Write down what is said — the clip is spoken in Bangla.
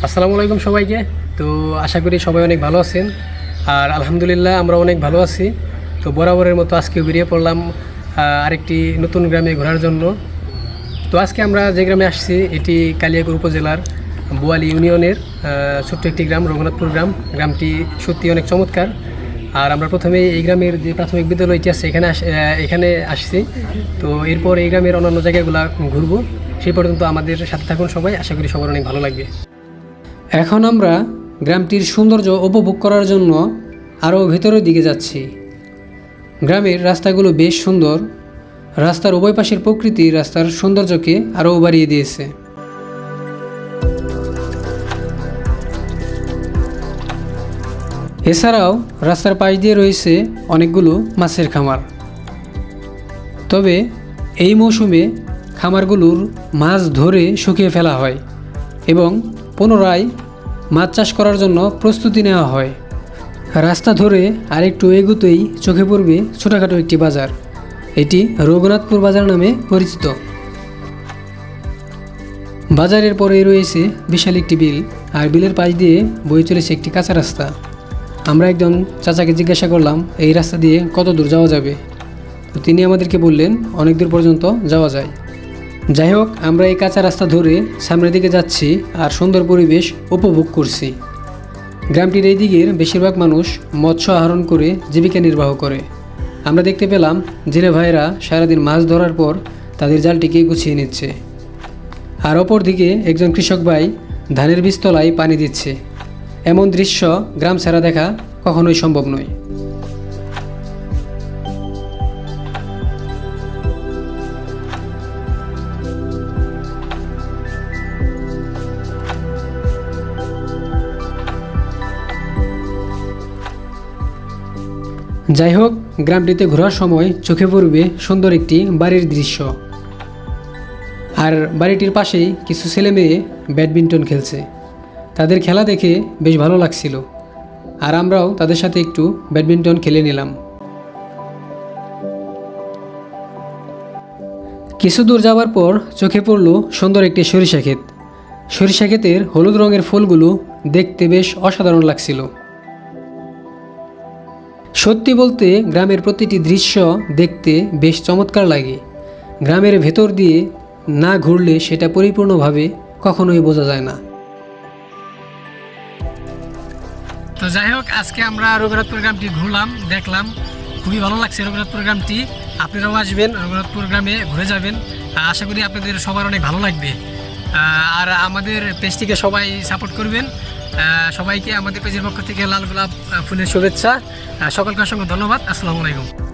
আসসালামু আলাইকুম সবাইকে। তো আশা করি সবাই অনেক ভালো আছেন, আর আলহামদুলিল্লাহ আমরা অনেক ভালো আছি। তো বরাবরের মতো আজকে বেরিয়ে পড়লাম আরেকটি নতুন গ্রামে ঘোরার জন্য। তো আজকে আমরা যে গ্রামে আসছি এটি কালিয়াকৈর উপজেলার বোয়ালি ইউনিয়নের ছোট্ট একটি গ্রাম, রঘুনাথপুর গ্রাম। গ্রামটি সত্যি অনেক চমৎকার। আর আমরা প্রথমে এই গ্রামের যে প্রাথমিক বিদ্যালয়টি আছে এখানে আসছি। তো এরপর এই গ্রামের অন্যান্য জায়গাগুলো ঘুরবো। সেই পর্যন্ত আমাদের সাথে থাকুন সবাই, আশা করি সবার অনেক ভালো লাগবে। এখন আমরা গ্রামটির সৌন্দর্য উপভোগ করার জন্য আরও ভেতরের দিকে যাচ্ছি। গ্রামের রাস্তাগুলো বেশ সুন্দর। রাস্তার উভয় পাশের প্রকৃতি রাস্তার সৌন্দর্যকে আরও বাড়িয়ে দিয়েছে। এছাড়াও রাস্তার পাশ দিয়ে রয়েছে অনেকগুলো মাছের খামার। তবে এই মৌসুমে খামারগুলোর মাছ ধরে শুকিয়ে ফেলা হয় এবং পুনরায় মাছ চাষ করার জন্য প্রস্তুতি নেওয়া হয়। রাস্তা ধরে আরেকটু এগুতেই চোখে পড়বে ছোটোখাটো একটি বাজার। এটি রঘুনাথপুর বাজার নামে পরিচিত। বাজারের পরেই রয়েছে বিশাল একটি বিল, আর বিলের পাশ দিয়ে বয়ে চলেছে একটি কাঁচা রাস্তা। আমরা একজন চাচাকে জিজ্ঞাসা করলাম এই রাস্তা দিয়ে কত দূর যাওয়া যাবে। তো তিনি আমাদেরকে বললেন অনেক দূর পর্যন্ত যাওয়া যায়। যাই হোক, আমরা এই কাঁচা রাস্তা ধরে সামনের দিকে যাচ্ছি আর সুন্দর পরিবেশ উপভোগ করছি। গ্রামটির এই দিকের বেশিরভাগ মানুষ মৎস্য আহরণ করে জীবিকা নির্বাহ করে। আমরা দেখতে পেলাম জেলে ভাইয়েরা সারাদিন মাছ ধরার পর তাদের জালটিকে গুছিয়ে নিচ্ছে, আর অপর দিকে একজন কৃষক ভাই ধানের বীজতলায় পানি দিচ্ছে। এমন দৃশ্য গ্রাম ছাড়া দেখা কখনোই সম্ভব নয়। যাই হোক, গ্রামটিতে ঘোরার সময় চোখে পড়বে সুন্দর একটি বাড়ির দৃশ্য, আর বাড়িটির পাশেই কিছু ছেলে মেয়ে ব্যাডমিন্টন খেলছে। তাদের খেলা দেখে বেশ ভালো লাগছিল, আর আমরাও তাদের সাথে একটু ব্যাডমিন্টন খেলে নিলাম। কিছু দূর যাওয়ার পর চোখে পড়ল সুন্দর একটি সরিষা ক্ষেত। সরিষা ক্ষেতের হলুদ রঙের ফুলগুলো দেখতে বেশ অসাধারণ লাগছিল। সত্যি বলতে গ্রামের প্রতিটি দৃশ্য দেখতে বেশ চমৎকার লাগে। গ্রামের ভেতর দিয়ে না ঘুরলে সেটা পরিপূর্ণভাবে কখনোই বোঝা যায় না। তো যাই হোক, আজকে আমরা রঘুনাথপুর গ্রামটি ঘুরলাম, দেখলাম, খুবই ভালো লাগছে রঘুনাথপুর গ্রামটি। আপনারাও আসবেন, রঘুনাথপুর গ্রামে ঘুরে যাবেন। আশা করি আপনাদের সবার অনেক ভালো লাগবে। আর আমাদের পেজটিকে সবাই সাপোর্ট করবেন। সবাইকে আমাদের পেজের পক্ষ থেকে লাল গোলাপ ফুলের শুভেচ্ছা। সকলকে অসংখ্য ধন্যবাদ। আসসালামু আলাইকুম।